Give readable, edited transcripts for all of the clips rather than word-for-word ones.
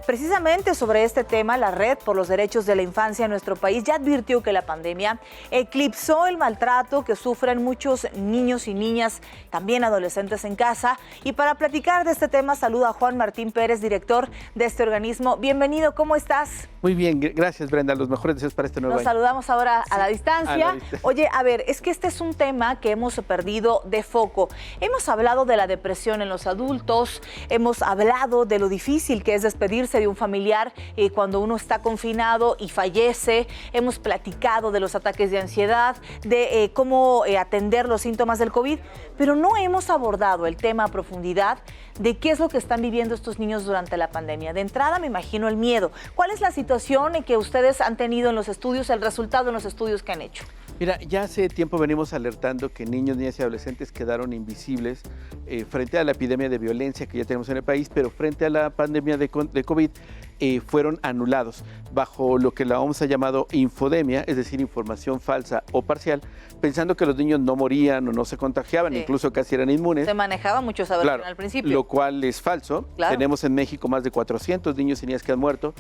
Precisamente sobre este tema, la Red por los Derechos de la Infancia en nuestro país ya advirtió que la pandemia eclipsó el maltrato que sufren muchos niños y niñas, también adolescentes en casa. Y para platicar de este tema, saluda a Juan Martín Pérez, director de este organismo. Bienvenido, ¿cómo estás? Muy bien, gracias, Brenda. Los mejores deseos para este nuevo año. Nos saludamos ahora a la distancia. A la distancia. Oye, a ver, es que este es un tema que hemos perdido de foco. Hemos hablado de la depresión en los adultos, hemos hablado de lo difícil que es despedirse de un familiar cuando uno está confinado y fallece. Hemos platicado de los ataques de ansiedad, de cómo atender los síntomas del COVID, pero no hemos abordado el tema a profundidad de qué es lo que están viviendo estos niños durante la pandemia. De entrada, me imagino el miedo. ¿Cuál es la situación en que ustedes han tenido en los estudios, el resultado en los estudios que han hecho? Mira, ya hace tiempo venimos alertando que niños, niñas y adolescentes quedaron invisibles frente a la epidemia de violencia que ya tenemos en el país, pero frente a la pandemia de COVID fueron anulados bajo lo que la OMS ha llamado infodemia, es decir, información falsa o parcial, pensando que los niños no morían o no se contagiaban, Sí. Incluso casi eran inmunes. Se manejaba mucho esa versión Claro, al principio. lo cual es falso. Claro. Tenemos en México más de 400 niños y niñas que han muerto,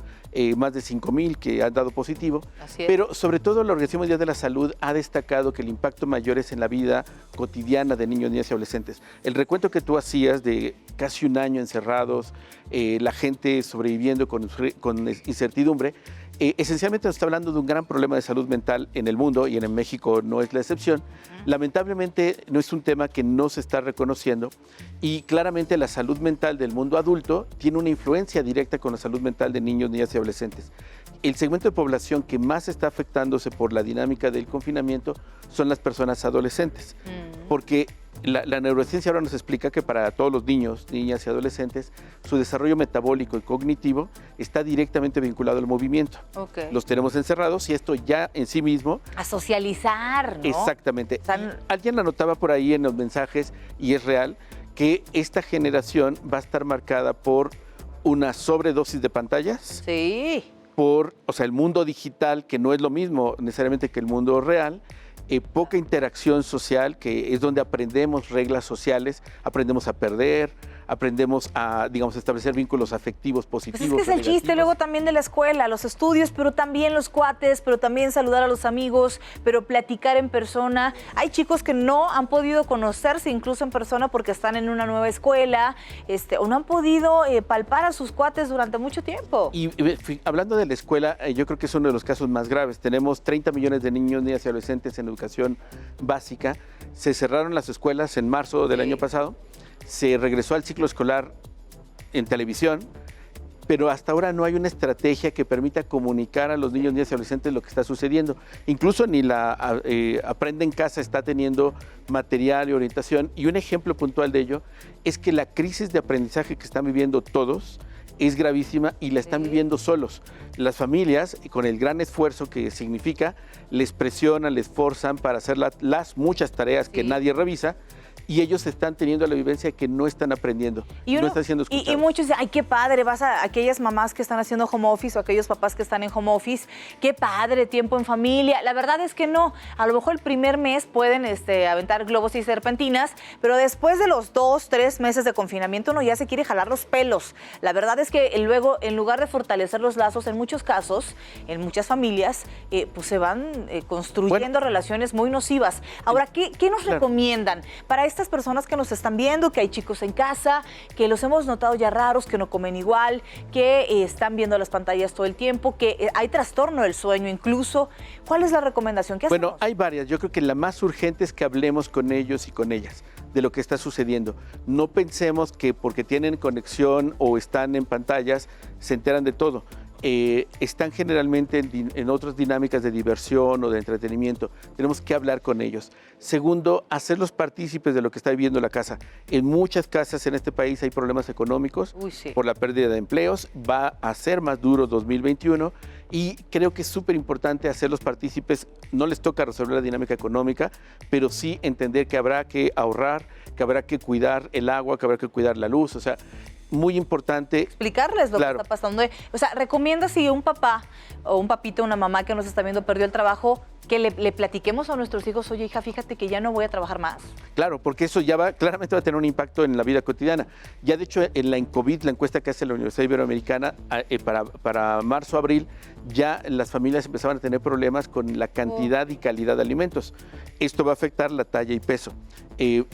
más de 5,000 que han dado positivo. Así es. Pero sobre todo la Organización Mundial de la Salud ha destacado que el impacto mayor es en la vida cotidiana de niños, niñas y adolescentes. El recuento que tú hacías de casi un año encerrados, la gente sobreviviendo con incertidumbre, esencialmente nos está hablando de un gran problema de salud mental en el mundo y en México no es la excepción. Lamentablemente no es un tema que no se está reconociendo y claramente la salud mental del mundo adulto tiene una influencia directa con la salud mental de niños, niñas y adolescentes. El segmento de población que más está afectándose por la dinámica del confinamiento son las personas adolescentes, porque la neurociencia ahora nos explica que para todos los niños, niñas y adolescentes, su desarrollo metabólico y cognitivo está directamente vinculado al movimiento. Okay. Los tenemos encerrados y esto ya en sí mismo... A socializar, ¿no? Exactamente. Están... Alguien anotaba por ahí en los mensajes, y es real, que esta generación va a estar marcada por una sobredosis de pantallas. Sí. El mundo digital, que no es lo mismo necesariamente que el mundo real, poca interacción social, que es donde aprendemos reglas sociales, aprendemos a perder, aprendemos a, establecer vínculos afectivos positivos. Pues es que es el chiste luego también de la escuela, los estudios, pero también los cuates, pero también saludar a los amigos, pero platicar en persona. Hay chicos que no han podido conocerse incluso en persona porque están en una nueva escuela, o no han podido palpar a sus cuates durante mucho tiempo. Y hablando de la escuela, yo creo que es uno de los casos más graves. Tenemos 30 millones de niños, niñas y adolescentes en educación básica. Se cerraron las escuelas en marzo del año pasado. Se regresó al ciclo escolar en televisión, pero hasta ahora no hay una estrategia que permita comunicar a los niños, niñas y adolescentes lo que está sucediendo. Incluso ni la Aprende en Casa está teniendo material y orientación. Y un ejemplo puntual de ello es que la crisis de aprendizaje que están viviendo todos es gravísima y la están viviendo solos. Las familias, con el gran esfuerzo que significa, les presionan, les forzan para hacer las muchas tareas que nadie revisa, y ellos están teniendo la vivencia que no están aprendiendo, no están siendo escuchados. Y muchos dicen, ay, qué padre, vas a aquellas mamás que están haciendo home office o aquellos papás que están en home office, qué padre, tiempo en familia. La verdad es que no, a lo mejor el primer mes pueden aventar globos y serpentinas, pero después de los 2, 3 meses de confinamiento uno ya se quiere jalar los pelos. La verdad es que luego, en lugar de fortalecer los lazos, en muchos casos, en muchas familias, pues se van construyendo relaciones muy nocivas. Ahora, ¿qué nos recomiendan para estas personas que nos están viendo, que hay chicos en casa, que los hemos notado ya raros, que no comen igual, que están viendo las pantallas todo el tiempo, que hay trastorno del sueño incluso? ¿Cuál es la recomendación? ¿Qué hacemos? Bueno, hay varias. Yo creo que la más urgente es que hablemos con ellos y con ellas de lo que está sucediendo. No pensemos que porque tienen conexión o están en pantallas se enteran de todo. Están generalmente en otras dinámicas de diversión o de entretenimiento. Tenemos que hablar con ellos. Segundo, hacerlos partícipes de lo que está viviendo la casa. En muchas casas en este país hay problemas económicos por la pérdida de empleos. Va a ser más duro 2021 y creo que es súper importante hacerlos partícipes. No les toca resolver la dinámica económica, pero sí entender que habrá que ahorrar, que habrá que cuidar el agua, que habrá que cuidar la luz. O sea, muy importante. Explicarles lo Claro. que está pasando. O sea, recomienda si un papá o un papito, una mamá que nos está viendo perdió el trabajo, que le platiquemos a nuestros hijos, oye, hija, fíjate que ya no voy a trabajar más. Claro, porque eso claramente va a tener un impacto en la vida cotidiana. Ya de hecho, en la Incovid, la encuesta que hace la Universidad Iberoamericana, para marzo-abril, ya las familias empezaban a tener problemas con la cantidad y calidad de alimentos. Esto va a afectar la talla y peso.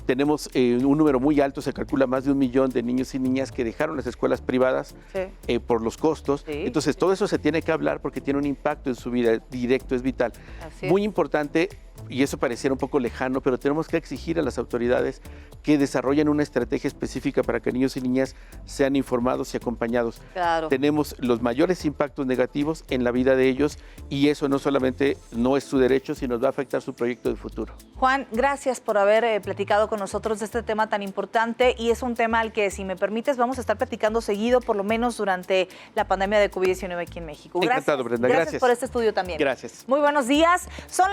Tenemos un número muy alto, se calcula más de 1 millón de niños y niñas que dejaron las escuelas privadas por los costos. Sí. Entonces, todo eso se tiene que hablar porque tiene un impacto en su vida directo, es vital. Así Muy importante, y eso pareciera un poco lejano, pero tenemos que exigir a las autoridades que desarrollen una estrategia específica para que niños y niñas sean informados y acompañados. Claro. Tenemos los mayores impactos negativos en la vida de ellos y eso no solamente no es su derecho, sino va a afectar su proyecto de futuro. Juan, gracias por haber platicado con nosotros de este tema tan importante y es un tema al que, si me permites, vamos a estar platicando seguido, por lo menos durante la pandemia de COVID-19 aquí en México. Encantado, Brenda. Gracias por este estudio también. Gracias. Muy buenos días. Son las